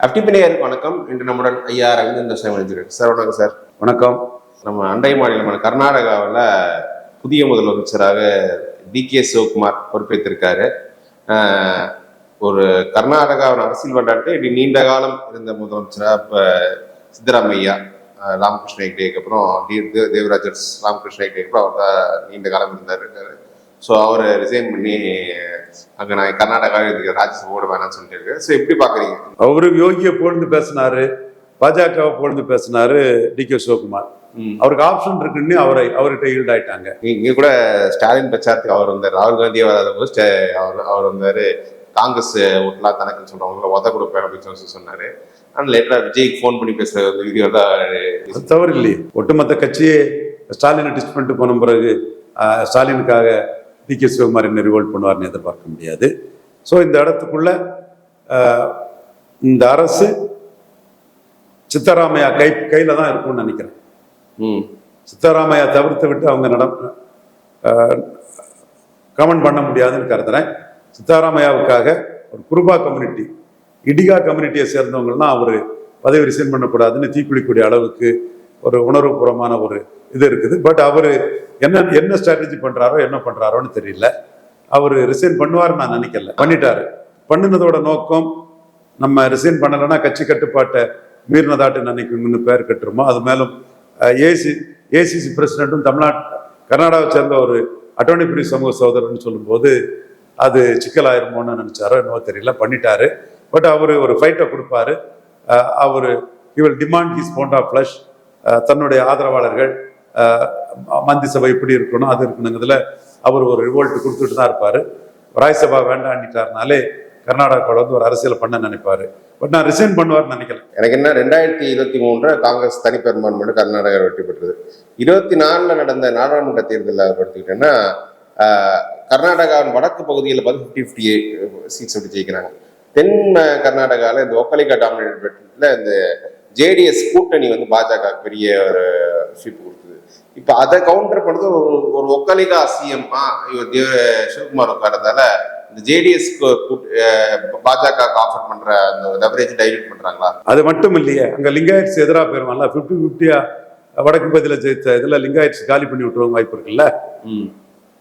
அப்டிபினேயருக்கு வணக்கம். இன்று நம்முடன் ஐயா ரவீந்திரன் சார் வணக்கம் சார். வணக்கம். நம்ம அண்டை மாநிலமான கர்நாடகாவில் புதிய முதலமைச்சராக டி.கே. சிவகுமார் பொறுப்பேற்றிருக்காரு. ஒரு கர்நாடகாவின் அரசியல் வரலாற்று இப்படி நீண்ட காலம் இருந்த முதலமைச்சராக இப்போ சித்தராமையா ராமகிருஷ்ண ஹெக்டேக்கு அப்புறம் தேவராஜர் ராமகிருஷ்ண ஹெக்டேக்கு அப்புறம் அவர் தான் நீண்ட காலம் இருந்தார். ஸோ அவர் ரிசைன் பண்ணி அங்கே நான் கர்நாடகாவில் இருக்கிற ராஜ்யசபோட வேணாம்னு சொல்லிட்டு இருக்கு. ஸோ எப்படி பார்க்குறீங்க? அவரு யோகியை புகழ்ந்து பேசினாரு, பாஜகவை புகழ்ந்து பேசினாரு டி.கே. சிவகுமார். அவருக்கு ஆப்ஷன் இருக்குன்னு அவர்கிட்ட ஈல்ட் ஆயிட்டாங்க. இங்க கூட ஸ்டாலின் பிரச்சாரத்துக்கு அவர் வந்தார், ராகுல் காந்தி அவர் வந்தாரு, காங்கிரஸ் ஓட்டலாம் தனக்குன்னு சொல்றவங்களை உத கொடுப்பேன் அப்படின்னு சொல்லி சொன்னாரு. ஆனால் லேட்டரா விஜய்க்கு ஃபோன் பண்ணி பேசுற வீடியோ தான் தவறு இல்லையே. ஒட்டுமொத்த கட்சியே ஸ்டாலினை டிஸ்ட் பண்ணிட்டு போன பிறகு ஸ்டாலினுக்காக டி.கே. சிவகுமார் என்ன ரிவோல்ட் பண்ணுவார்னு எதிர்பார்க்க முடியாது. ஸோ இந்த இடத்துக்குள்ள இந்த அரசு சித்தராமையா கையில தான் இருக்கும்னு நினைக்கிறேன். சித்தராமையா தவிர்த்து விட்டு அவங்க கமெண்ட் பண்ண முடியாதுன்னு கருதுறேன். சித்தராமையாவுக்காக ஒரு குருபா கம்யூனிட்டி, இடிகா கம்யூனிட்டியை சேர்ந்தவங்கலாம் அவர் பதவி ரிசைன் பண்ணக்கூடாதுன்னு தீக்குளிக்கூடிய அளவுக்கு ஒரு உணர்வுபூர்வமான ஒரு இது இருக்குது. பட் அவர் என்ன ஸ்ட்ராட்டஜி பண்றாரோ என்ன பண்றாரோன்னு தெரியல. அவர் ரிசைன் பண்ணுவார்னு நான் நினைக்கல. பண்ணிட்டாரு. பண்ணினதோட நோக்கம் நம்ம ரிசைன் பண்ணலைன்னா கட்சி கட்டுப்பாட்டை மீறினதாட்டு நினைக்கணும்னு பேர் கட்டுருமோ. அது மேலும் ஏசிசி பிரசிடென்ட்டும் கர்நாடகாவை சேர்ந்த ஒரு அட்டோர்னி பிரிவு சமூக சகோதரர்னு சொல்லும்போது அது சிக்கலாயிருமோன்னு நினைச்சாரோ என்னவோ தெரியல. பண்ணிட்டாரு. பட் அவர் ஒரு ஃபைட்டை கொடுப்பாரு. அவர் will demand his pound of flesh. தன்னுடைய ஆதரவாளர்கள் மந்திரி சபை இப்படி இருக்கணும் அது இருக்கணுங்கிறதுல அவர் ஒரு ரிவோல்ட் கொடுத்துட்டு தான் இருப்பாரு. ராஜ்யசபா வேண்டான்ட்டாருனாலே கர்நாடகாவில் வந்து ஒரு அரசியல் பண்ண நினைப்பாரு. பட் நான் ரிசைன் பண்ணுவார்னு நினைக்கல. எனக்கு என்ன 2023 காங்கிரஸ் தனிப்பெரும்பான்மை கர்நாடகா வெற்றி பெற்றது. 24 நடந்த நாடாளுமன்ற தேர்தலில் எடுத்துக்கிட்டேன்னா கர்நாடகாவின் வடக்கு பகுதியில் பார்த்து 50-50 சீட்ஸ் எப்படி ஜெயிக்கிறாங்க. தென் கர்நாடகாவில் இந்த ஒக்கலிகா டாமினேட் பெற்றதுல இந்த ஜேடிஎஸ் கூட்டணி வந்து பாஜக பெரிய ஒரு சீட் கொடுத்தது. இப்ப அதை கவுண்டர் பண்ணது ஒரு ஒக்கலிகா சிஎம் சிவகுமார் உட்காரதால இந்த ஜேடிஎஸ் பாஜக ஆஃபர் பண்ற அந்த லெவரேஜ் டைல்யூட் பண்றாங்களா? அது மட்டும் இல்லையே, அங்க லிங்காயட்ஸ் எதிராக போயிருவாங்களா? 50-50 வடக்கு பகுதியில் ஜெயித்த இதுல லிங்காயட்ஸ் காலி பண்ணி விட்டுருவாங்க வாய்ப்பு இருக்குல்ல.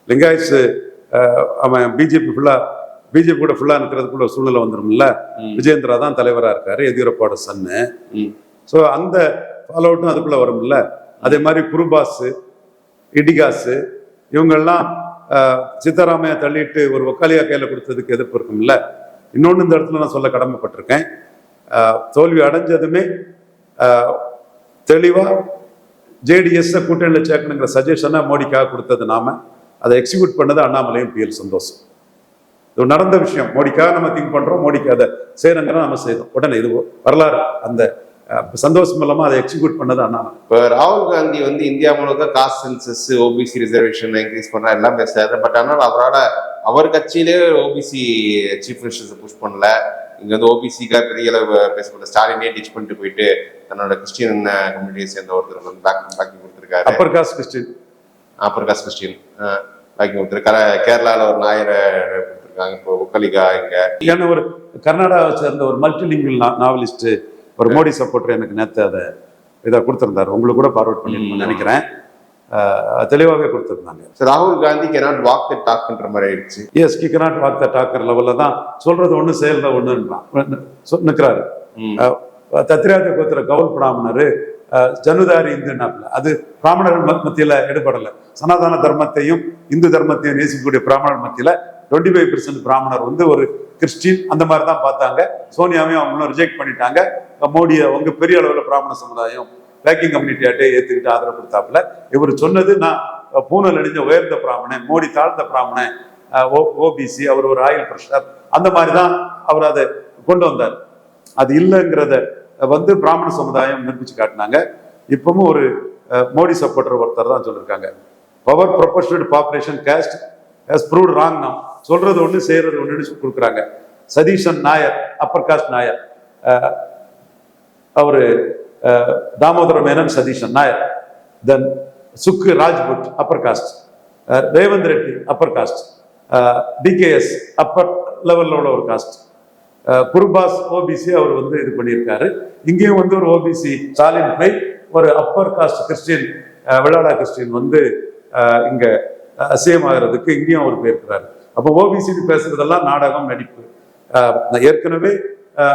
லிங்காயட்ஸ் அவன் பிஜேபி கூட ஃபுல்லா இருக்கிறதுக்குள்ள சூழ்நிலை வந்துடும்ல. விஜயேந்திரா தான் தலைவரா இருக்காரு, எதியூரப்பாவோட சன்னு. ஸோ அந்த ஃபாலோ அவுட்டும் அதுக்குள்ள வரும்ல. அதே மாதிரி குருபாஸ், இடிகாஸ் இவங்கெல்லாம் சித்தராமையா தள்ளிட்டு ஒரு ஒக்காலியா கையில கொடுத்ததுக்கு எதிர்ப்பு இருக்கும்ல. இன்னொன்று இந்த இடத்துல நான் சொல்ல கடமைப்பட்டிருக்கேன். தோல்வி அடைஞ்சதுமே தெளிவா ஜேடிஎஸ் கூட்டணியில் சேர்க்கணுங்கிற சஜஷனை மோடிக்காக கொடுத்தது நாம, அதை எக்ஸிக்யூட் பண்ணது அண்ணாமலையும் பிஎல் சந்தோஷம். இது நடந்த விஷயம். மோடிக்காக நம்ம திங்க் பண்றோம், மோடிக்கு அதை செய்யறங்கிற நம்ம செய்தோம். உடனே இது வரலாறு. அந்த சந்தோஷம் இல்லாம அதை எக்ஸிக்யூட் பண்ணது அண்ணாமலை. இப்போ ராகுல் காந்தி வந்து இந்தியா முழுக்க caste census, OBC reservation increase பண்ற எல்லாம் பேசுறாரு. பட் ஆனால் அவர் கட்சியிலே ஓபிசி சீஃப் மினிஸ்டர்ஸ் புஷ் பண்ணல. இங்க வந்து ஓபிசிக்காக பெரிய அளவு பேசப்பட்ட ஸ்டாலினே டிச் பண்ணிட்டு போயிட்டு தன்னோட கிறிஸ்டியன் கம்யூனிட்டியை சேர்ந்த ஒருத்தர் வந்து பேக்கிங் கொடுத்துருக்காரு. அப்பர் காஸ்ட் கிறிஸ்டியன் பேக்கிங் கொடுத்துருக்காரு. கேரளாவில் ஒரு நாயரை இப்போ ஒக்கலிகா இங்க ஏன்னா ஒரு கர்நாடகாவை சேர்ந்த ஒரு மல்டிலிங்குவல் நாவலிஸ்ட், ஒரு மோடி சப்போர்ட்டர் எனக்கு நேற்று இதை கொடுத்துருந்தாரு. உங்களுக்கு கூட ஃபார்வர்ட் பண்ணி நினைக்கிறேன். தெளிவாகவே கொடுத்துருந்தாங்க. ராகுல் Gandhi cannot walk the talk பண்ற மாதிரி ஆயிடுச்சு. Yes, he cannot walk the talk லெவல்ல தான் சொல்றது ஒண்ணு செயல்ல ஒண்ணுன்றான் நிற்கிறாரு. தத்ரியாத கோத்திர கவுல் பிராமணரு ஜனுதாரி இந்துனாப்ல அது பிராமணர் மத்தியில எடுபடலை. சனாதன தர்மத்தையும் இந்து தர்மத்தையும் நேசிக்கக்கூடிய பிராமணர் மத்தியில 25% பிராமணர் வந்து ஒரு கிறிஸ்டின் அந்த மாதிரி தான் பார்த்தாங்க. சோனியாவையும் அவங்களும் ரிஜெக்ட் பண்ணிட்டாங்க. மோடியை அவங்க பெரிய அளவில் பிராமண சமுதாயம் பேக்கிங் கம்யூனிட்டியாட்டே ஏற்றுக்கிட்டு ஆதரவு கொடுத்தாப்புல. இவர் சொன்னது நான் பூனல் அணிஞ்ச உயர்ந்த பிராமணன், மோடி தாழ்ந்த பிராமணன், ஓபிசி, அவர் ஒரு ஆயில் பிரஷர், அந்த மாதிரி தான் அவர் அதை கொண்டு வந்தார். அது இல்லைங்கிறத வந்து பிராமண சமுதாயம் நிரூபிச்சு காட்டினாங்க. இப்பவும் ஒரு மோடி சப்போர்ட்டர் ஒருத்தர் தான் சொல்லியிருக்காங்க, power proportionate population caste has proved wrong. நாம் சொல்றது ஒண்ணு செய்யறது ஒண்ணுன்னு கொடுக்குறாங்க. சதீஷன் நாயர், அப்பர் காஸ்ட் நாயர், அவரு Damodara Menon Satheesan Nair, then Sukhu Rajput upper caste, Revanth Reddy upper caste, DKS upper லெவல்ல உள்ள ஒரு காஸ்ட், குருபாஸ் ஓபிசி அவர் வந்து இது பண்ணியிருக்காரு. இங்கேயும் வந்து ஒரு ஓபிசி ஸ்டாலின் பை ஒரு upper caste Christian Vellala Christian வந்து இங்க சிஎம் ஆகிறதுக்கு இங்கேயும் அவர் போயிருக்கிறாரு. அப்போ ஓபிசின்னு பேசுறதெல்லாம் நாடகம், நடிப்பு. ஏற்கனவே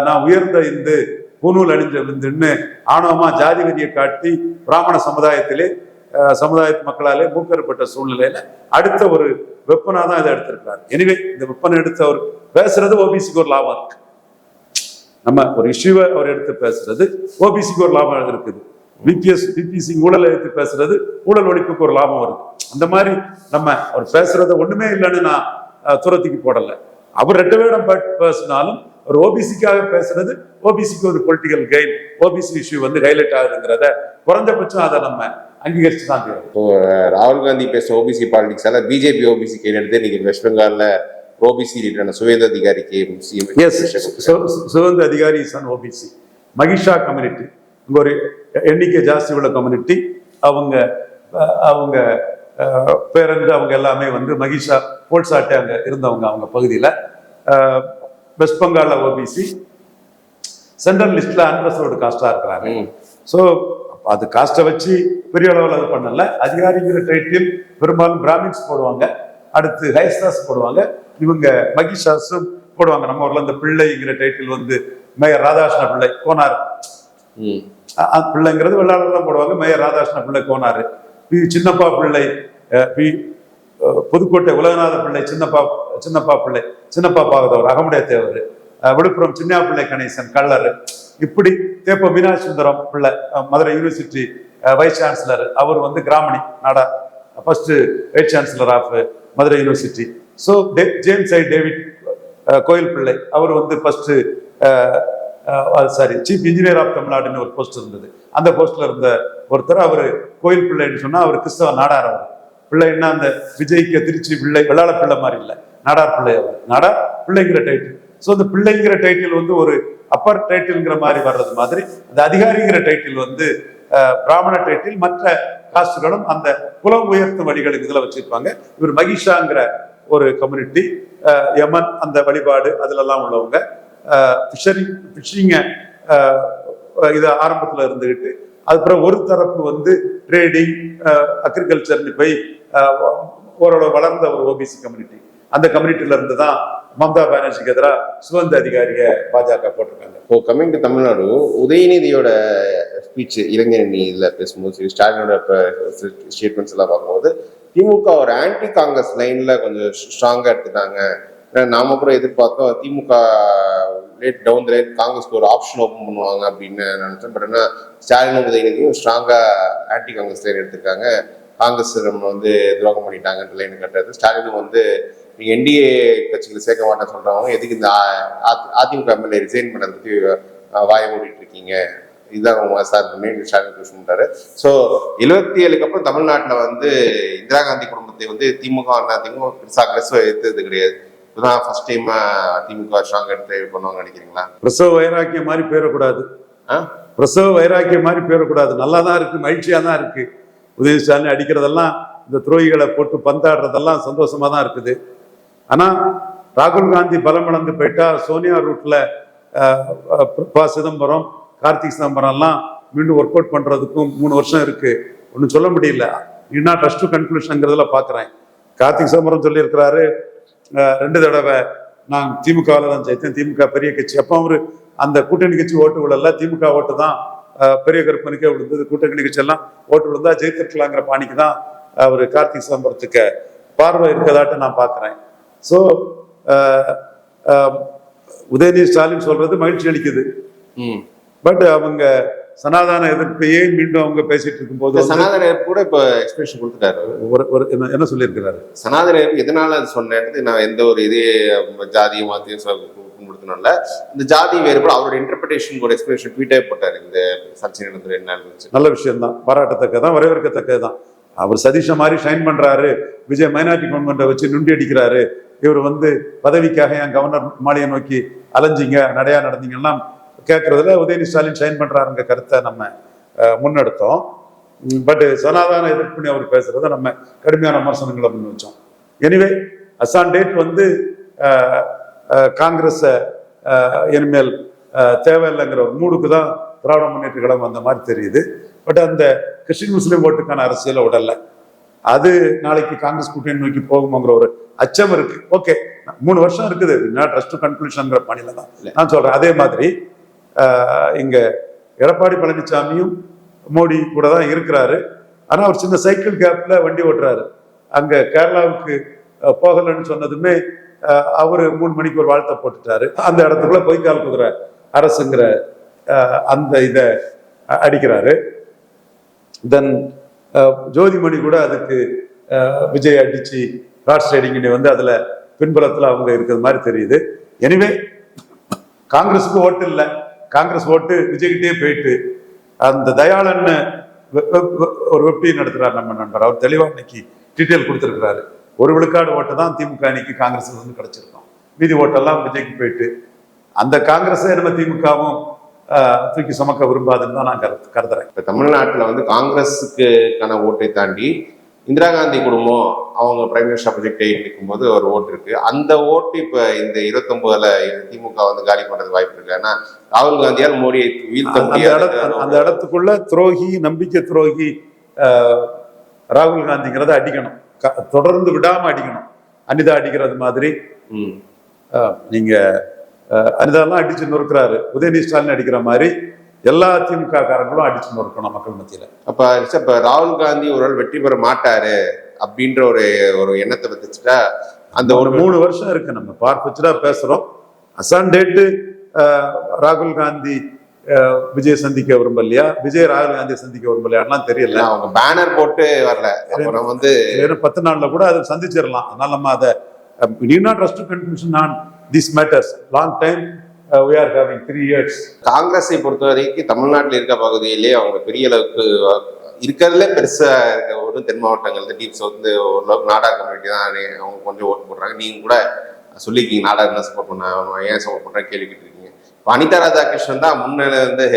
நான் உயர்ந்த இந்து பூநூல் அணிஞ்ச விந்துன்னு ஆணவமா ஜாதி வெறியை காட்டி பிராமண சமுதாயத்து மக்களாலே மூக்கறுப்பட்ட சூழ்நிலையில அடுத்த ஒரு வெப்பனா தான் இதை எடுத்திருக்கிறார். எனவே இந்த வெப்பனை எடுத்து அவர் பேசுறது ஓபிசிக்கு ஒரு லாபம் இருக்கு. நம்ம ஒரு இஷ்யூவை அவர் எடுத்து பேசுறது ஓபிசிக்கு ஒரு லாபம் இருக்குது. பிபிசி ஊழலை எடுத்து பேசுறது ஊழல் ஒழிப்புக்கு ஒரு லாபம் வருது. அந்த மாதிரி நம்ம அவர் பேசுறத ஒண்ணுமே இல்லைன்னு நான் துரத்திக்கு போடல. அவர் ரெட்ட வேடம் பேசினாலும் ஒரு ஓபிசிக்காக பேசுறது ஓபிசிக்கு ஒரு பொலிட்டிக்கல் கெயின், ஓபிசி இஷ்யூ வந்து ஹைலைட் ஆகுதுங்கிறத குறைஞ்சபட்சம் அதை நம்ம அங்கீகரிச்சு தான் தெரியும். இப்போ ராகுல் காந்தி பேச ஓபிசி பாலிடிக்ஸால பிஜேபி ஓபிசி கையில் எடுத்து இன்னைக்கு வெஸ்ட் பெங்கால்ல ஓபிசி லீடரான சுவேந்த அதிகாரிக்கு சுவேந்த அதிகாரி சன் ஓபிசி மகிஷா கம்யூனிட்டி, இங்க ஒரு எண்ணிக்கை ஜாஸ்தி உள்ள கம்யூனிட்டி. அவங்க பேரண்ட் அவங்க எல்லாமே வந்து மகிஷா போல்சாட்டை அங்க இருந்தவங்க. அவங்க பகுதியில வெஸ்ட் பெங்கால்ல ஓபிசி சென்ட்ரல் லிஸ்ட்ல அன்ரிசர்வ்டு காஸ்டா இருக்கிறாங்க. ஸோ அது காஸ்ட்டை வச்சு பெரிய அளவில் அது பண்ணல. அதிகாரிங்கிற டைட்டில் பெரும்பாலும் பிராமின்ஸ் போடுவாங்க, அடுத்து ஹைஸ்தாஸ் போடுவாங்க, இவங்க மகிஷாஸும் போடுவாங்க. நம்ம ஊர்ல இந்த பிள்ளைங்கிற டைட்டில் வந்து மேயர் ராதாகிருஷ்ண பிள்ளை கோனார் பிள்ளைங்கிறது வெள்ளாளர் தான் போடுவாங்க. மேயர் ராதாகிருஷ்ண பிள்ளை கோனார், சின்னப்பா பிள்ளை, புதுக்கோட்டை உலகநாத பிள்ளை சின்னப்பா பிள்ளை, சின்னப்பா பாகதவர், அகமுடைய தேவர், விழுப்புரம் சின்ன பிள்ளை கணேசன் கள்ளர், இப்படி தேப்ப Meenakshi Sundaram Pillai Madurai university vice chancellor, அவர் வந்து Gramani Nadar first vice chancellor of Madurai university. So James I David Koil Pillai, அவர் வந்து ஃபர்ஸ்ட் சீஃப் இன்ஜினியர் ஆஃப் தமிழ்நாடுன்னு ஒரு போஸ்ட் இருந்தது. அந்த போஸ்ட்ல இருந்த ஒருத்தர் அவர் கோயில் பிள்ளைன்னு சொன்னா அவர் கிறிஸ்தவ நாடார். அவர் பிள்ளைன்னா அந்த விஜய்க்கு திருச்சி பிள்ளை வெள்ளாள பிள்ளை மாதிரி இல்லை, நாடார் பிள்ளை. அவர் நாடார் பிள்ளைங்கிற டைட்டில். ஸோ அந்த பிள்ளைங்கிற டைட்டில் வந்து ஒரு அப்பர் டைட்டில்ங்கிற மாதிரி வர்றது மாதிரி அந்த அதிகாரிங்கிற டைட்டில் வந்து பிராமண டைட்டில். மற்ற காஸ்டுகளும் அந்த குலம் உயர்த்தும் வழிகளுக்கு இதில் வச்சிருப்பாங்க. இவர் மகிஷாங்கிற ஒரு கம்யூனிட்டி, யமன் அந்த வழிபாடு அதுலெல்லாம் உள்ளவங்க. ஃபிஷிங்க இது ஆரம்பத்தில் இருந்துகிட்டு அதுக்கப்புறம் ஒரு தரப்பு வந்து ட்ரேடிங் அக்ரிகல்ச்சர்னு போய் ஓரளவு வளர்ந்த ஒரு ஓபிசி கம்யூனிட்டி. அந்த கம்யூனிட்டில இருந்து தான் மம்தா பானர்ஜிக்கு எதிராக சுவந்த அதிகாரிய பாஜக போட்டிருக்காங்க. இப்போ கம்மிங் டு தமிழ்நாடு, உதயநிதியோட ஸ்பீச் இளைஞரணி இதில் பேசும்போது ஸ்டாலினோட ஸ்டேட்மெண்ட்ஸ் எல்லாம் பார்க்கும்போது திமுக ஒரு ஆன்டி காங்கிரஸ் லைன்ல கொஞ்சம் ஸ்ட்ராங்கா எடுத்துட்டாங்க. நாம கூட எதிர்பார்த்தோம் திமுக லேட் டவுன் த லைன் காங்கிரஸ்க்கு ஒரு ஆப்ஷன் ஓப்பன் பண்ணுவாங்க அப்படின்னு நினைச்சேன். பட் ஆனால் ஸ்டாலினும் உதயநிதியும் ஸ்ட்ராங்கா ஆன்டி காங்கிரஸ் லைன் எடுத்திருக்காங்க. காங்கிரஸ் நம்ம வந்து துரோகம் பண்ணிட்டாங்கன்ற லைன் கட்டுறது. ஸ்டாலினும் வந்து நீங்க என்டிஏ கட்சிகளை சேர்க்க மாட்டேன்னு சொல்றவங்க எதுக்கு இந்த அதிமுக எம்எல்ஏ ரிசைன் பண்ணதை பத்தி வாய மூடிட்டு இருக்கீங்க, இதுதான் சார் பண்ணி ஸ்டாலின் கொஸ்டின் பண்றாரு. ஸோ 77க்கு அப்புறம் தமிழ்நாட்டில் வந்து இந்திரா காந்தி குடும்பத்தை வந்து திமுக அதிமுக பெருசாக அக்ரெசிவா எடுத்தது கிடையாது. இதுதான் ஃபர்ஸ்ட் டைம் திமுக ஸ்ட்ராங் எடுத்து பண்ணுவாங்க நினைக்கிறீங்களா? பிரசவ வைராக்கியம் மாதிரி போயிடக்கூடாது, பிரசவ வைராக்கியம் மாதிரி போயிடக்கூடாது. நல்லா தான் இருக்கு, மகிழ்ச்சியா தான் இருக்கு. உதயநிதி ஸ்டாலின் அடிக்கிறதெல்லாம், இந்த துரோகிகளை போட்டு பந்தாடுறதெல்லாம் சந்தோஷமா தான் இருக்குது. ஆனா ராகுல் காந்தி பலம் இழந்து போயிட்டா சோனியா ரூட்ல சிதம்பரம், கார்த்திக் சிதம்பரம் எல்லாம் மீண்டும் ஒர்க் அவுட் பண்றதுக்கும் 3 வருஷம் இருக்கு. ஒன்னும் சொல்ல முடியல. இன்னும் ட்ரஸ்ட் டு கன்க்ளூஷன்ங்கிறதுல பாக்குறேன். கார்த்திக் சிதம்பரம் சொல்லி இருக்கிறாரு 2 தடவை நான் திமுகவில் தான் ஜெயித்தேன், திமுக பெரிய கட்சி. அப்போ அவரு அந்த கூட்டணி கட்சி ஓட்டு விழல, திமுக ஓட்டு தான் பெரிய கருப்பனுக்கே விழுந்தது. கூட்டணி கட்சி எல்லாம் ஓட்டு விழுந்தா ஜெயித்திருக்கலாங்கிற பாணிக்கு தான் அவரு கார்த்திக் சிதம்பரத்துக்கு பார்வை இருக்கதாட்டு நான் பாக்குறேன். ஸோ உதயநிதி ஸ்டாலின் சொல்றது மகிழ்ச்சி அளிக்குது. பட் அவங்க சனாதன எதிர்ப்பையே மீண்டும் அவங்க பேசிட்டு இருக்கும் போது சனாதன எதிர்ப்பு கூட இப்ப எக்ஸ்பிரஷன் கொடுத்துட்டாரு. என்ன சொல்லியிருக்கிறாரு? சனாதன எதிர்ப்பு எதனால சொன்னது, நான் எந்த ஒரு இதே ஜாதியை மாத்தியம்ல இந்த ஜாதி வேறுபாடு அவரோட இன்டர்பிரேஷன் ஒரு எக்ஸ்பிரஷன் ட்வீட்டே போட்டாரு. இந்த சர்ச்சை நடந்தது என்ன இருந்துச்சு? நல்ல விஷயம் தான், பாராட்டத்தக்கதான், வரவேற்கத்தக்கதான். அவர் சதீஷ மாதிரி ஷைன் பண்றாரு, விஜய் மைனாரிட்டி கவர்மெண்ட்டை வச்சு நுண்டி அடிக்கிறாரு. இவர் வந்து பதவிக்காக என் கவர்னர் மாளிகை நோக்கி அலைஞ்சிங்க, நடையா நடந்தீங்கன்னா கேட்கறதுல உதயநிதி ஸ்டாலின் ஷைன் பண்றாருங்க கருத்தை நம்ம முன்னெடுத்தோம். பட் சனாதன எதிர்ப்புன்னு அவர் பேசுறத நம்ம கடுமையான விமர்சனங்களை முன் வச்சோம். எனிவே அசான் டேட் வந்து காங்கிரஸை இனிமேல் தேவையில்லைங்கிற ஒரு மூடுக்கு தான் திராவிட முன்னேற்ற கழகம் வந்த மாதிரி தெரியுது. பட் அந்த கிறிஸ்டின் முஸ்லீம் ஓட்டுக்கான அரசியலை விடல. அது நாளைக்கு காங்கிரஸ் கூட்டணி நோக்கி போகுமோங்கிற ஒரு அச்சம் இருக்கு. ஓகே, 3 வருஷம் இருக்குது, ட்ரஸ்ட் கன்க்ளூஷன்ங்கிற பணியில தான் நான் சொல்றேன். அதே மாதிரி இங்க எடப்பாடி பழனிசாமியும் மோடி கூட தான் இருக்கிறாரு. ஆனா ஒரு சின்ன சைக்கிள் கேப்ல வண்டி ஓட்டுறாரு. அங்க கேரளாவுக்கு போகலன்னு சொன்னதுமே அவரு 3 மணிக்கு ஒரு வாழ்த்தை போட்டுட்டாரு. அந்த இடத்துக்குள்ள பொய்க்கால் குதிரை அரசுங்கிற அந்த இதை அடிக்கிறாரு. தென் ஜோதிமணி கூட அதுக்கு விஜய் அடிச்சு ஹார்ஸ் ரைடிங் வந்து அதுல பின்புலத்துல அவங்க இருக்கிறது மாதிரி தெரியுது. எனிவே காங்கிரஸுக்கு ஓட்டு இல்லை, காங்கிரஸ் ஓட்டு விஜய்கிட்டே போயிட்டு அந்த தயாளன் ஒரு வெப்டி நடத்துறாரு நம்ம நண்பர். அவர் தெளிவா இன்னைக்கு டீட்டெயில் கொடுத்துருக்கிறாரு. 1 விழுக்காடு ஓட்டு தான் திமுக அணிக்கு காங்கிரஸ் வந்து கிடைச்சிருக்கோம். மீதி ஓட்டெல்லாம் விஜய்க்கு போயிட்டு அந்த காங்கிரஸை நம்ம திமுகவும் தூக்கி சுமக்க விரும்பாதுன்னு தான் நான் கருதுறேன். இப்ப தமிழ்நாட்டுல வந்து காங்கிரஸுக்கான ஓட்டை தாண்டி இந்திரா காந்தி குடும்பம் அவங்க பிரைம் மினிஸ்டர் ப்ராஜெக்டை இருக்கும்போது ஒரு ஓட்டு இருக்கு. அந்த ஓட்டு இப்ப இந்த 29ல திமுக வந்து காலி பண்றது வாய்ப்பு இருக்கு. ஏன்னா ராகுல் காந்தியால் மோடியை வீழ்த்த முடியாது. அந்த இடத்துக்குள்ள துரோகி, நம்பிக்கை துரோகி ராகுல் காந்திங்கிறத அடிக்கணும், தொடர்ந்து விடாம அடிக்கணும். அனிதா அடிக்கிறது மாதிரி நீங்க அனிதாலாம் அடிச்சு நொறுக்கிறாரு, உதயநிதி ஸ்டாலின் அடிக்கிற மாதிரி எல்லா திமுக காரங்களும் அடிச்சு நொறுக்கணும் மக்கள் மத்தியில. அப்ப ராகுல் காந்தி ஒரு வெற்றி பெற மாட்டாரு அப்படின்ற ஒரு எண்ணத்தை வச்சுட்டா அந்த ஒரு 3 வருஷம் இருக்கு. நம்ம பார்ப்பச்சுடா பேசுறோம். அசான் டேட்டு ராகுல் காந்தி விஜய் சந்திக்க விரும்பலையா, விஜய் ராகுல் காந்தியை சந்திக்க விரும்பலையாலாம் தெரியல. அவங்க பேனர் போட்டு வரல. நம்ம வந்து 10 நாள்ல கூட அதை சந்திச்சிடலாம். அதனால நம்ம அதை need not rush to conclusion on these matters. Long time we are having 3 years. காங்கிரஸை பொறுத்த வரைக்கும் தமிழ்நாட்டில் இருக்க பகுதியிலே அவங்க பெரிய அளவுக்கு இருக்கிறதுல பெருசா இருக்க ஒரு தென் மாவட்டங்கள் டீப் சவுத் ஓரளவுக்கு நாடார் கம்யூனிட்டி தான் அவங்க கொஞ்சம் ஓட்டு போடுறாங்க. நீங்க கூட சொல்லியிருக்கீங்க நாடார் என்ன சப்போர்ட் பண்ண, ஏன் சப்போர்ட் பண்ற கேள்வி கேட்டிருக்கீங்க. இப்போ அனிதா ராதாகிருஷ்ணன் தான் முன்னிலை வந்து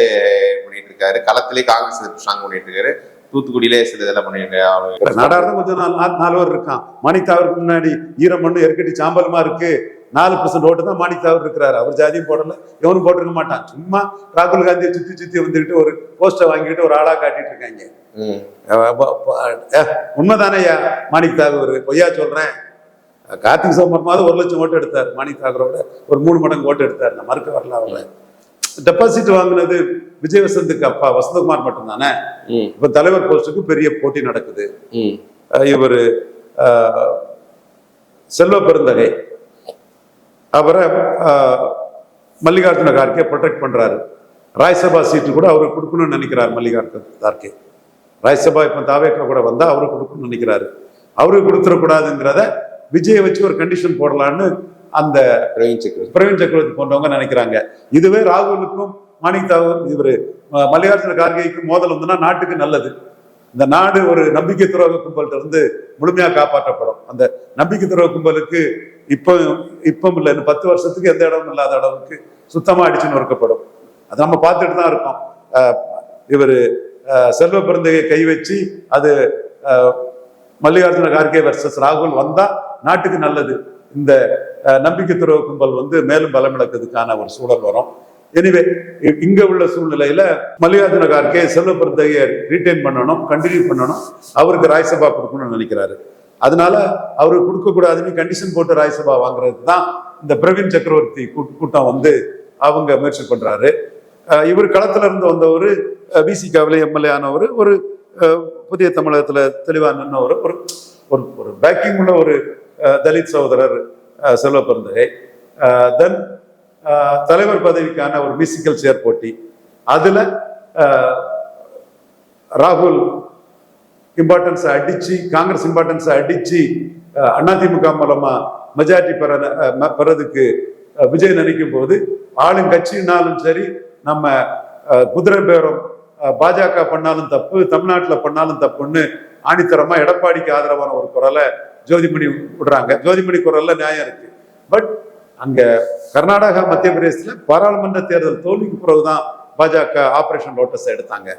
பண்ணிட்டு இருக்காரு. களத்திலே காங்கிரஸ் ஸ்ட்ராங் பண்ணிட்டு இருக்காரு. தூத்துக்குடியிலே சில இதெல்லாம் பண்ணிட்டு நாடார் தான் கொஞ்சம் 4 பேர் இருக்கான். மாணித்தாவருக்கு முன்னாடி ஈரமண்ணு எருக்கட்டி சாம்பலுமா இருக்கு. 4% ஓட்டு தான் மாணித்தாவர் இருக்கிறாரு. அவர் ஜாதியும் போடல, எவனும் போட்டிருக்க மாட்டான். சும்மா ராகுல் காந்தியை சுத்தி வந்துட்டு ஒரு போஸ்டர் வாங்கிட்டு ஒரு ஆளா காட்டிட்டு இருக்காங்க. உண்மைதானேயா மாணிக் தாகூர்? பொய்யா சொல்றேன். கார்த்திக் சோமர்மாவது 1 லட்சம் ஓட்டு எடுத்தார். மாணிக் தாகூரோட ஒரு 3 மடங்கு ஓட்டு எடுத்தார். நான் மறுக்க வரல. அவரை டெபாசிட் வாங்கினது விஜய் வசந்துக்கு அப்பா வசந்தகுமார் மட்டும் தானே. இப்ப தலைவர் போஸ்டுக்கு பெரிய போட்டி நடக்குது. இவர் செல்வ பெருந்தகை அவரை மல்லிகார்ஜுன கார்கே ப்ரொடெக்ட் பண்றாரு. ராஜ்யசபா சீட்டு கூட அவருக்கு கொடுக்கணும்னு நினைக்கிறார் மல்லிகார்ஜுன கார்கே. ராஜ்யசபா இப்ப தாவேக்கா கூட வந்தா அவருக்கு கொடுக்கணும்னு நினைக்கிறாரு. அவருக்கு கொடுத்துடக்கூடாதுங்கிறத விஜயை வச்சு ஒரு கண்டிஷன் போடலான்னு அந்த பிரவீன் சக்கரவர்த்தி போன்றவங்க நினைக்கிறாங்க. இதுவே ராகுலுக்கும் மாணிக் தாகூர் இவரு மல்லிகார்ஜுன கார்கேக்கும் மோதல் வந்துன்னா நாட்டுக்கு நல்லது. இந்த நாடு ஒரு நம்பிக்கை துரோக கும்பல்கிட்ட இருந்து முழுமையா காப்பாற்றப்படும். அந்த நம்பிக்கை துரோக கும்பலுக்கு இப்போ இல்லை, 10 வருஷத்துக்கு எந்த இடமும் இல்லாத அளவுக்கு சுத்தமா அடிச்சு நொறுக்கப்படும். அது நம்ம பார்த்துட்டு தான் இருக்கோம். இவர் செல்வ பிறந்தையை கை வச்சு அது மல்லிகார்ஜுன கார்கே வர்சஸ் ராகுல் வந்தா நாட்டுக்கு நல்லது. இந்த நம்பிக்கை துரோக கும்பல் வந்து மேலும் பலமிழக்கிறதுக்கான ஒரு சூழல் வரும். எனிவே இங்க உள்ள சூழ்நிலையில மல்லிகார்ஜுன கார்கே செல்வ பிறந்தையை ரீட்டைன் பண்ணணும், கண்டினியூ பண்ணணும். அவருக்கு ராஜ்யசபா கொடுக்கணும்னு நினைக்கிறாரு. அதனால அவருக்கு கொடுக்க கூடாதுன்னு கண்டிஷன் போட்டு ராஜ்யசபா வாங்குறது தான் இந்த பிரவீன் சக்கரவர்த்தி கூட்டம் வந்து அவங்க முயற்சி பண்றாரு. இவர் களத்துல இருந்து வந்தவர், விசிகாவில எம்எல்ஏ ஆனவர், ஒரு புதிய தமிழகத்துல தெளிவா நின்றவர், ஒரு பேக்கிங் உள்ள ஒரு தலித் சகோதரர் செல்வ பிறந்தகை. தென் தலைவர் பதவிக்கான ஒரு மியூசிக்கல் சேர் போட்டி. அதுல ராகுல் இம்பார்ட்டன்ஸை அடிச்சு, காங்கிரஸ் இம்பார்ட்டன்ஸை அடிச்சு அதிமுக மூலமா மெஜாரிட்டி பெறதுக்கு விஜய் நினைக்கும் போது ஆளுங்கட்சினாலும் சரி, நம்ம குதிரை பேரம் பாஜக பண்ணாலும் தப்பு, தமிழ்நாட்டில் பண்ணாலும் தப்புன்னு ஆணித்தரமா எடப்பாடிக்கு ஆதரவான ஒரு குரலை ஜோதிமணி விடுறாங்க. ஜோதிமணி குரல்ல நியாயம் இருக்கு. பட் அங்க கர்நாடகா, மத்திய பிரதேசத்துல பாராளுமன்ற தேர்தல் தோல்விக்கு பிறகுதான் பாஜக ஆபரேஷன் லோட்டஸ் எடுத்தாங்க.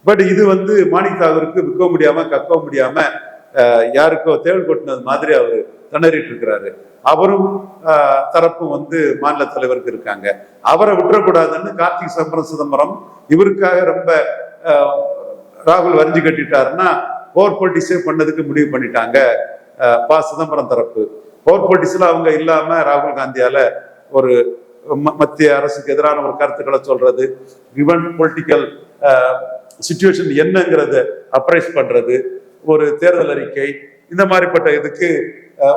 பட் இது வந்து மாணிக் தாகூருக்கு விற்க முடியாம, கக்க முடியாம, யாருக்கோ தேள் கொட்டினது மாதிரி அவரு திணறிட்டு இருக்கிறாரு. அவரும் தரப்பும் வந்து மாநில தலைவருக்கு இருக்காங்க. அவரை விட்டுறக்கூடாதுன்னு கார்த்திக் சிதம்பரம் இவருக்காக ரொம்ப ராகுல் வரிஞ்சு கட்டிட்டாருன்னா போர் பொலிட்டிக்ஸே பண்ணதுக்கு முடிவு பண்ணிட்டாங்க சிதம்பரம் தரப்பு. போர் பொலிட்டிக்ஸ்ல அவங்க இல்லாம ராகுல் காந்தியால ஒரு மத்திய அரசுக்கு எதிரான ஒரு கருத்துக்களை சொல்றது, கிவன் பொலிட்டிக்கல் சிச்சுவேஷன் என்னங்கிறத அப்ரைஸ் பண்றது, ஒரு தேர்தல் அறிக்கை, இந்த மாதிரிப்பட்ட இதுக்கு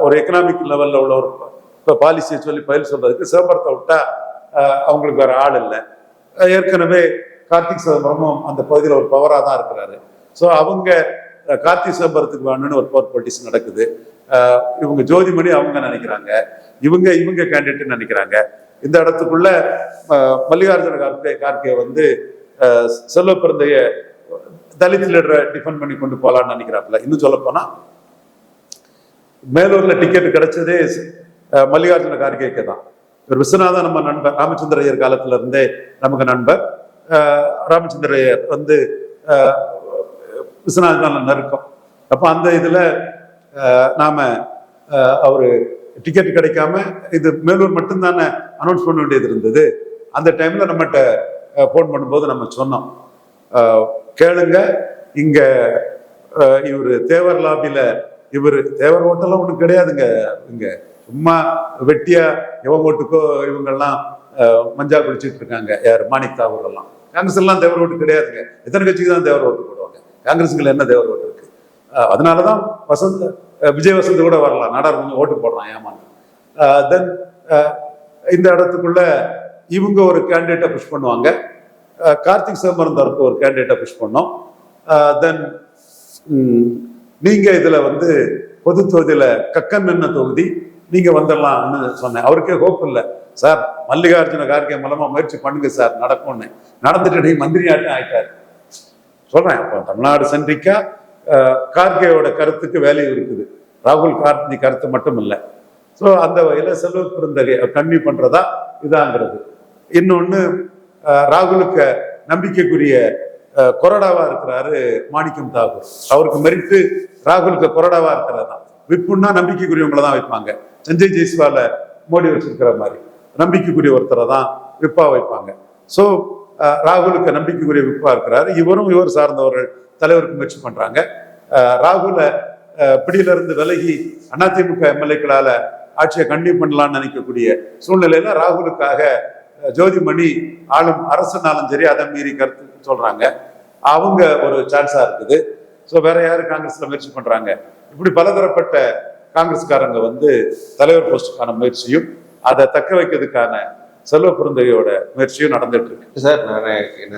ஒரு எக்கனாமிக் லெவல்ல உள்ள ஒரு பாலிசியை சொல்லி பயில் சொல்றதுக்கு சிதம்பரத்தை விட்டா அவங்களுக்கு வேற ஆள் இல்லை. ஏற்கனவே கார்த்திக் சிதம்பரமும் அந்த பகுதியில் ஒரு பவரா தான் இருக்கிறாரு. ஸோ அவங்க கார்த்திக் சிதம்பரத்துக்கு வேணும்னு ஒரு பவர் பொலிட்டிக்ஸ் நடக்குது. இவங்க ஜோதிமணி அவங்க நினைக்கிறாங்க, இவங்க கேண்டிடேட் நினைக்கிறாங்க. இந்த இடத்துக்குள்ள மல்லிகார்ஜுன கார்கே வந்து செல்வ பிறந்தைய தலித் லீடரை டிஃபெண்ட் பண்ணி கொண்டு போகலான்னு நினைக்கிறாப்புல. இன்னும் சொல்ல போனா மேலூர்ல டிக்கெட் கிடைச்சதே மல்லிகார்ஜுன கார்கேக்கு தான். விஸ்வநாதன் நம்ம நண்பர், ராமச்சந்திர ஐயர் காலத்துல இருந்தே நமக்கு நண்பர். ராமச்சந்திர ஐயர் வந்து விஸ்வநாதன் நெருக்கம். அப்ப அந்த இதுல நாம அவரு டிக்கெட் கிடைக்காம இது மேலூர் மட்டும்தானே அனௌன்ஸ் பண்ண வேண்டியது இருந்தது. அந்த டைம்ல நம்மகிட்ட போன் பண்ணும்போது நம்ம சொன்னோம், கேளுங்க, இங்க இவரு தேவர் லாபியில இவரு தேவர் ஓட்டெல்லாம் ஒண்ணும் கிடையாதுங்க, இங்க சும்மா வெட்டியா எவன் ஓட்டுக்கோ இவங்கெல்லாம் மஞ்சா குடிச்சிட்டு இருக்காங்க. யார் மாணிக் தாகூர் எல்லாம். காங்கிரஸ் எல்லாம் தேவர் ஓட்டு கிடையாதுங்க. எத்தனை கட்சிக்கு தான் தேவர் ஓட்டு போடுவாங்க, காங்கிரஸுக்கு என்ன தேவர் ஓட்டு இருக்கு? அதனாலதான் விஜய் வசந்த் கூட வரலாம், நாடாளுமன்ற ஓட்டு போடலாம் ஏமாந்து. தென் இந்த இடத்துக்குள்ள இவங்க ஒரு கேண்டிடேட்டை புஷ் பண்ணுவாங்க, கார்த்திக் சிதம்பரம் தரப்பு ஒரு கேண்டிடேட்டை புஷ் பண்ணோம். தென் நீங்க இதுல வந்து பொது தொகுதியில கக்கன் என்ன தொகுதி நீங்க வந்துடலாம்னு சொன்னேன். அவருக்கே ஹோப் இல்லை சார், மல்லிகார்ஜுன கார்கே மூலமா முயற்சி பண்ணுங்க சார், நடக்கும்னு. நடந்துட்டு மந்திரி ஆயிட்டாரு. சொல்றேன், அப்போ தமிழ்நாடு சென்றிக்கா கார்கேயோட கருத்துக்கு வேல்யூ இருக்குது, ராகுல் காந்தி கருத்து மட்டும் இல்லை. ஸோ அந்த வகையில செல்வ பெருந்தகை கன்வி பண்றதா இதாங்கிறது. இன்னொன்னு, ராகுலுக்கு நம்பிக்கைக்குரிய கொறடாவா இருக்கிறாரு மாணிக்கம் தாகூர். அவருக்கு மெரிட்டு ராகுலுக்கு கொறடாவா இருக்கிறதா. விப்புன்னா நம்பிக்கைக்குரியவங்களை தான் வைப்பாங்க. சஞ்சய் ஜெய்ஸ்வால மோடி வச்சிருக்கிற மாதிரி நம்பிக்கைக்குரிய ஒருத்தரை தான் விப்பா வைப்பாங்க. ஸோ ராகுலுக்கு நம்பிக்கைக்குரிய விப்பா இருக்கிறாரு. இவர் சார்ந்தவர்கள் தலைவருக்கு முயற்சி பண்றாங்க. ராகுல பிடியிலிருந்து விலகி அதிமுக எம்எல்ஏக்களால ஆட்சியை கண்டினியூ பண்ணலாம்னு நினைக்கக்கூடிய சூழ்நிலையில ராகுலுக்காக ஜோதிமணி ஆளும் அரசுனாலும் சரி அதை மீறி கருத்து சொல்றாங்க. அவங்க ஒரு சான்ஸா இருக்குது. ஸோ வேற யாரு காங்கிரஸ்ல முயற்சி பண்றாங்க. இப்படி பலதரப்பட்ட காங்கிரஸ்காரங்க வந்து தலைவர் போஸ்டுக்கான முயற்சியும் அதை தக்க வைக்கிறதுக்கான செல்வ பெருந்தகையோட முயற்சியும் நடந்துட்டு இருக்கு. சார், நான்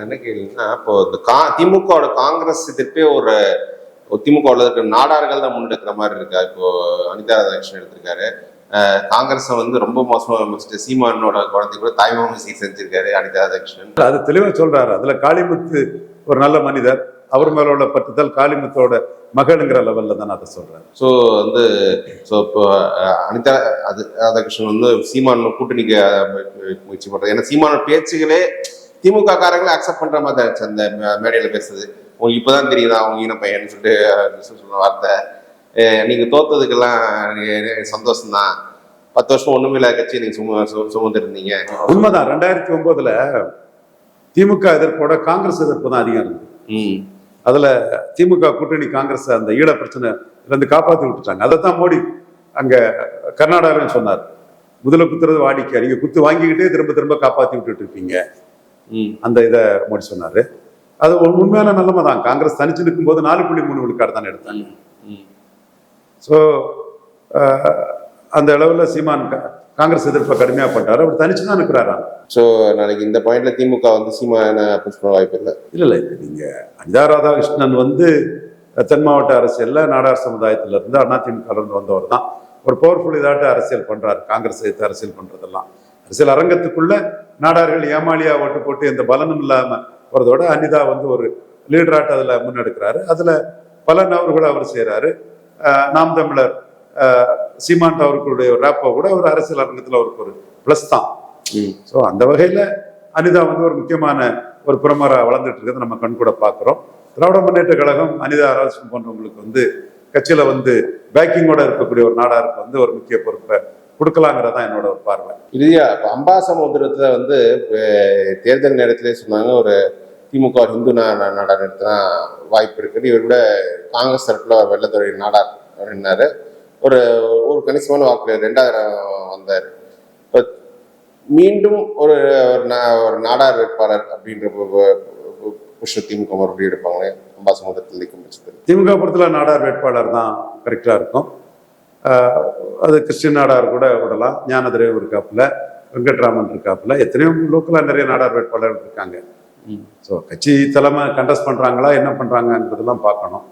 என்ன கேள்வின்னா, இப்போ இந்த திமுகவோட காங்கிரஸ் எதிர்ப்பே ஒரு திமுகவில் இருக்கிற நாடார்கள் தான் முன்னெடுக்கிற மாதிரி இருக்கா. இப்போ அனிதா ராதாகிருஷ்ணன் எடுத்திருக்காரு. காங்கிரஸ் வந்து ரொம்ப மோசமா விமர்சிச்சு சீமானோட குழந்தை கூட தாய்மாமன் சீர் செஞ்சிருக்காரு அனிதா ராதாகிருஷ்ணன். அது தெளிவா சொல்றாரு. அதுல காளிமுத்து ஒரு நல்ல மனிதர், அவர் மேல உள்ள பற்றுதல் காளிமுத்தோட மகள்ங்கிற லெவல்ல தான் அதை சொல்றாரு. ஸோ வந்து இப்போ அனிதா ராதாகிருஷ்ணன் வந்து சீமான் கூட்டணிக்கு முயற்சி பண்றது. ஏன்னா சீமானோட பேச்சுகளே திமுக காரங்களே அக்செப்ட் பண்ற மாதிரி இருந்துச்சு. அந்த மேடையில பேசுறது உங்களுக்கு இப்பதான் தெரியுதா அவங்க ஈன பையன் சொல்லிட்டு சொன்ன வார்த்தை. நீங்க தோத்ததுக்கெல்லாம் சந்தோஷம்தான், 10 வருஷம் ஒண்ணுமே இல்லாத கட்சி நீங்க சுமந்து இருந்தீங்க. உண்மைதான். 2009 திமுக எதிர்ப்போட காங்கிரஸ் எதிர்ப்பு தான் அதிகம் இருந்தது. அதுல திமுக கூட்டணி காங்கிரஸ் அந்த ஈழ பிரச்சனை இருந்து காப்பாத்தி விட்டுட்டாங்க. அதைத்தான் மோடி அங்க கர்நாடகாவில் சொன்னார், முதல குத்துறது வாடிக்கை, நீங்க குத்து வாங்கிக்கிட்டே திரும்ப திரும்ப காப்பாத்தி விட்டுட்டு இருப்பீங்க. அந்த இதை மோடி சொன்னாரு. அது உண்மையான நிலைமை தான். காங்கிரஸ் தனிச்சு நிற்கும் போது 4.3 விழுக்காடு தானே எடுத்தாங்க. ஸோ அந்த அளவுல சீமான் காங்கிரஸ் எதிர்ப்பை கடுமையா பண்றாரு. அவர் தனிச்சுதான் இருக்கிறாராம். ஸோ நாளைக்கு இந்த பாயிண்ட்ல திமுக வந்து சீமான புஷ் பண்ண வாய்ப்பு இல்லை. இல்லை, நீங்க அனிதா ராதாகிருஷ்ணன் வந்து தென் மாவட்ட அரசியல்ல நாடார் சமுதாயத்துல இருந்து அதிமுக இருந்து வந்தவர் தான். ஒரு பவர்ஃபுல் இதாட்ட அரசியல் பண்றாரு. காங்கிரஸ் எடுத்து அரசியல் பண்றதெல்லாம் அரசியல் அரங்கத்துக்குள்ள நாடார்கள் ஏமாளியா ஓட்டு போட்டு எந்த பலனும் இல்லாம போறதோட அனிதா வந்து ஒரு லீடராட்ட அதுல முன்னெடுக்கிறாரு. அதுல பல நபர்களை அவர் செய்யறாரு. நாம் தமிழர் சீமான் அவர்களுடைய ரேப்போ கூட ஒரு அரசியல் அரங்கத்துல அவருக்கு ஒரு பிளஸ் தான். ஸோ அந்த வகையில அனிதா வந்து ஒரு முக்கியமான ஒரு பிரமுகரா வளர்ந்துட்டு இருக்கிறது நம்ம கண் கூட பாக்குறோம். திராவிட முன்னேற்ற கழகம் அனிதா ராஜன் போன்றவங்களுக்கு வந்து கட்சியில வந்து பேக்கிங்கோட இருக்கக்கூடிய ஒரு நாடாருக்கு வந்து ஒரு முக்கிய பொறுப்பை கொடுக்கலாங்கிறதான் என்னோட ஒரு பார்வை. இறுதியா இப்ப அம்பாசமுத்திரத்துல வந்து தேர்தல் நேரத்திலே சொன்னாங்க ஒரு திமுக ஹிந்து நாடா நிறுத்தினா வாய்ப்பு இருக்குன்னு. இவர் கூட காங்கிரஸ் தரப்புல வெள்ளத்துறை நாடார் அப்படின்னாரு. ஒரு ஒரு கணிசமான வாக்கு 2000 வந்தார். இப்போ மீண்டும் ஒரு நாடார் வேட்பாளர் அப்படின்ற புஷ் திமுக மறுபடியும் எடுப்பாங்களே அம்பாசமுத்திரத்தில் நிற்கும் பட்சத்தில். திமுக பொறுத்தல நாடார் வேட்பாளர் தான் கரெக்டா இருக்கும். அது கிறிஸ்டின் நாடார் கூட விடலாம். ஞானதிரேவ் இருக்காப்புல, வெங்கட்ராமன் இருக்காப்புல, எத்தனையோ லோக்கலா நிறைய நாடார் வேட்பாளர்கள் இருக்காங்க. ஸோ கட்சி தலைமை கண்டஸ்ட் பண்றாங்களா என்ன பண்றாங்கன்றதெல்லாம் பார்க்கணும்.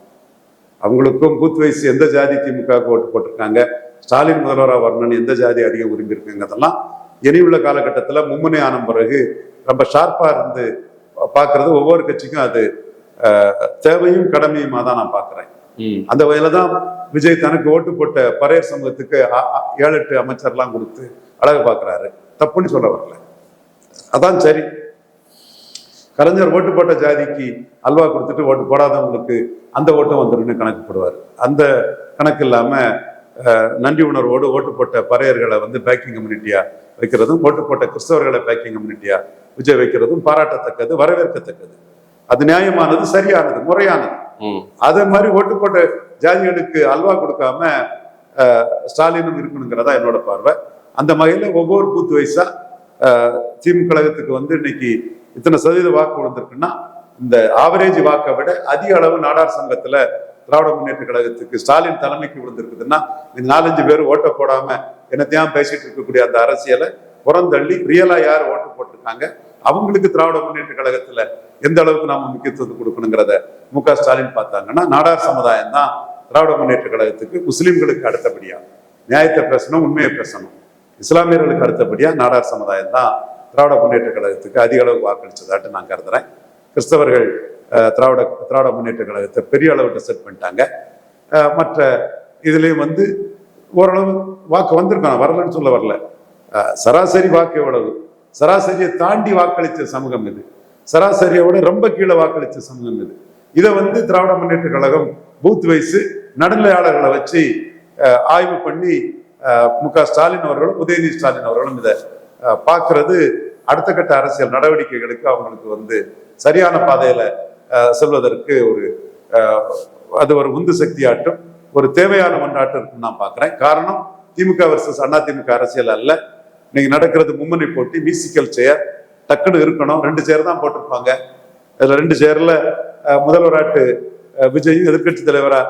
அவங்களுக்கும் பூத் வைஸ் எந்த ஜாதி திமுக ஓட்டு போட்டிருக்காங்க, ஸ்டாலின் முதல்வராக வரணும்னு எந்த ஜாதி அதிகம் விரும்பி இருக்குங்கிறதெல்லாம் இனி உள்ள காலகட்டத்தில் மும்முனை ஆன பிறகு ரொம்ப ஷார்ப்பா இருந்து பார்க்கறது ஒவ்வொரு கட்சிக்கும் அது தேவையும் கடமையுமா தான் நான் பார்க்குறேன். அந்த வகையில தான் விஜய் தனக்கு ஓட்டு போட்ட பரையர் சமூகத்துக்கு 7-8 அமைச்சர்லாம் கொடுத்து அழகு பார்க்குறாரு. தப்புன்னு சொல்ல வரல, அதான் சரி. கலைஞர் ஓட்டு போட்ட ஜாதிக்கு அல்வா கொடுத்துட்டு ஓட்டு போடாதவங்களுக்கு அந்த ஓட்டம் வந்துடும் கணக்கு போடுவார். அந்த கணக்கு இல்லாம நன்றி உணர்வோடு ஓட்டு போட்ட பறையர்களை வந்து பேக்கிங் கம்யூனிட்டியா வைக்கிறதும், ஓட்டு போட்ட கிறிஸ்தவர்களை பேக்கிங் கம்யூனிட்டியா விஜய் வைக்கிறதும் பாராட்டத்தக்கது, வரவேற்கத்தக்கது. அது நியாயமானது, சரியானது, முறையானது. அதே மாதிரி ஓட்டு போட்ட ஜாதிகளுக்கு அல்வா கொடுக்காம ஸ்டாலினும் இருக்கணுங்கிறதா என்னோட பார்வை. அந்த வகையில ஒவ்வொரு பூத் வயசா திமுக கழகத்துக்கு வந்து இன்னைக்கு இத்தனை சதவீத வாக்கு விழுந்திருக்குன்னா இந்த ஆவரேஜ் வாக்கை விட அதிக அளவு நாடார் சங்கத்துல திராவிட முன்னேற்ற கழகத்துக்கு ஸ்டாலின் தலைமைக்கு விழுந்திருக்குதுன்னா 4-5 பேர் ஓட்ட போடாம என்னத்தையும் பேசிட்டு இருக்கக்கூடிய அந்த அரசியலை புறந்தள்ளி ரியலா யார் ஓட்டு போட்டிருக்காங்க, அவங்களுக்கு திராவிட முன்னேற்ற கழகத்துல எந்த அளவுக்கு நாம முக்கியத்துவம் கொடுக்கணுங்கிறத மு.க. ஸ்டாலின் பார்த்தாங்கன்னா நாடார் சமுதாயம் தான் திராவிட முன்னேற்ற கழகத்துக்கு முஸ்லிம்களுக்கு அடுத்தபடியா நியாயத்தை பேசணும், உண்மையை பேசணும். இஸ்லாமியர்களுக்கு அடுத்தபடியா நாடார் சமுதாயம் தான் திராவிட முன்னேற்ற கழகத்துக்கு அதிக அளவு வாக்களிச்சதாட்டு நான் கருதுறேன். கிறிஸ்தவர்கள் திராவிட முன்னேற்ற கழகத்தை பெரிய அளவு செட் பண்ணிட்டாங்க. மற்ற இதுலயும் வந்து ஓரளவு வாக்கு வந்திருக்காங்க, வரலன்னு சொல்ல வரல. சராசரி வாக்கு எவ்வளவு, சராசரியை தாண்டி வாக்களித்த சமூகம் இது, சராசரியை விட ரொம்ப கீழே வாக்களித்த சமூகம் இது. இதை வந்து திராவிட முன்னேற்ற கழகம் பூத் வைஸ் நடுநிலையாளர்களை வச்சு ஆய்வு பண்ணி மு.க. ஸ்டாலின் அவர்களும் உதயநிதி ஸ்டாலின் அவர்களும் இதை பார்க்கறது அடுத்த கட்ட அரசியல் நடவடிக்கைகளுக்கு அவங்களுக்கு வந்து சரியான பாதையில செல்வதற்கு அது ஒரு உந்து சக்தியாட்டும் ஒரு தேவையான ஒன்றாட்டம் இருக்குன்னு நான் பார்க்கிறேன். காரணம் திமுக வர்சஸ் அதிமுக அரசியல் அல்ல. இன்னைக்கு நடக்கிறது மும்முனை போட்டி, மியூசிக்கல் சேர், டக்குன்னு இருக்கணும். 2 சேர் தான் போட்டிருப்பாங்க. அதுல 2 சேர்ல முதல்வராட்டு விஜயும் எதிர்கட்சி தலைவரா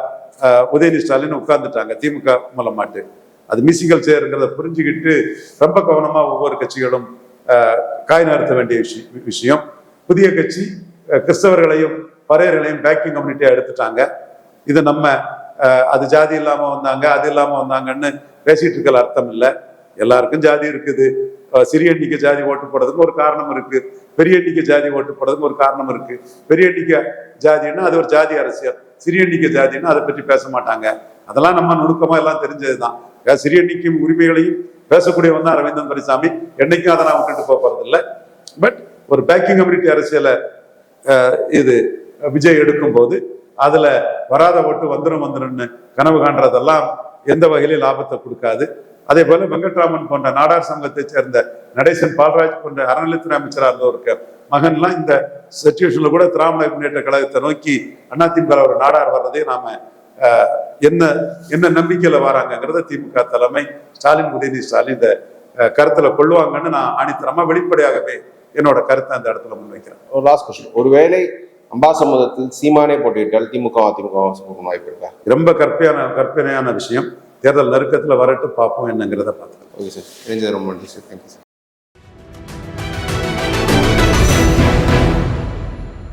உதயநிதி ஸ்டாலின் உட்கார்ந்துட்டாங்க திமுக மூலமாட்டு. அது மியூசிக்கல் சேர்ங்கிறத புரிஞ்சுக்கிட்டு ரொம்ப கவனமா ஒவ்வொரு கட்சிகளும் காய் நகர்த்த வேண்டிய விஷயம். புதிய கட்சி கிறிஸ்தவர்களையும் பறையர்களையும் பேக்கிங் கம்யூனிட்டியா எடுத்துட்டாங்க. இது நம்ம அது ஜாதி இல்லாம வந்தாங்க, அது இல்லாம வந்தாங்கன்னு பேசிட்டு இருக்கிற அர்த்தம் இல்லை. எல்லாருக்கும் ஜாதி இருக்குது. சிறிய எண்ணிக்கை ஜாதி ஓட்டு போடுறதுக்கு ஒரு காரணம் இருக்கு, பெரிய எண்ணிக்கை ஜாதி ஓட்டு போடுறதுக்கு ஒரு காரணம் இருக்கு. பெரிய எண்ணிக்கை ஜாதின்னா அது ஒரு ஜாதி அரசியல், சிறிய எண்ணிக்கை ஜாதின்னா அதை பற்றி பேச மாட்டாங்க. அதெல்லாம் நம்ம நுணுக்கமா எல்லாம் தெரிஞ்சதுதான். சிறிய எண்ணிக்கையும் உரிமைகளையும் பேசக்கூடியவன் தான் அரவிந்தன் துரைசாமி. என்னைக்கும் அதை நான் விட்டுட்டு போறது இல்லை. பட் ஒரு பேக்கிங் கம்யூனிட்டி அரசியலை இது விஜய் எடுக்கும் போது அதுல வராத ஓட்டு வந்துரும்னு கனவு காண்றதெல்லாம் எந்த வகையிலும் லாபத்தை கொடுக்காது. அதே போல வெங்கட்ராமன் போன்ற நாடார் சங்கத்தை சேர்ந்த நடேசன் பால்ராஜ் போன்ற அறநிலைத்துறை அமைச்சராக இருந்தவருக்கு மகன்லாம் இந்த சிச்சுவேஷன்ல கூட திராவிட முன்னேற்ற கழகத்தை நோக்கி அதிமுக ஒரு நாடார் வர்றதே நாம என்ன நம்பிக்கையில வராங்கிறத திமுக தலைமை ஸ்டாலின் உதயநிதி ஸ்டாலின் இந்த கருத்துல கொள்ளுவாங்கன்னு நான் ஆணித்தரமா வெளிப்படையாகவே என்னோட கருத்தை அந்த இடத்துல முன்வைக்கிறேன். ஒரு லாஸ்ட் கொஸ்டின், ஒருவேளை அம்பாசமுத்திரத்தில் சீமானே போட்டியிட்டால் திமுக வாய்ப்பு இருக்கா? ரொம்ப கற்பனையான விஷயம். தேர்தல் நெருக்கத்துல வரட்டு பார்ப்போம் என்னங்கிறத பார்த்துக்கலாம். ஓகே சார், ரொம்ப நன்றி சார். Thank you sir.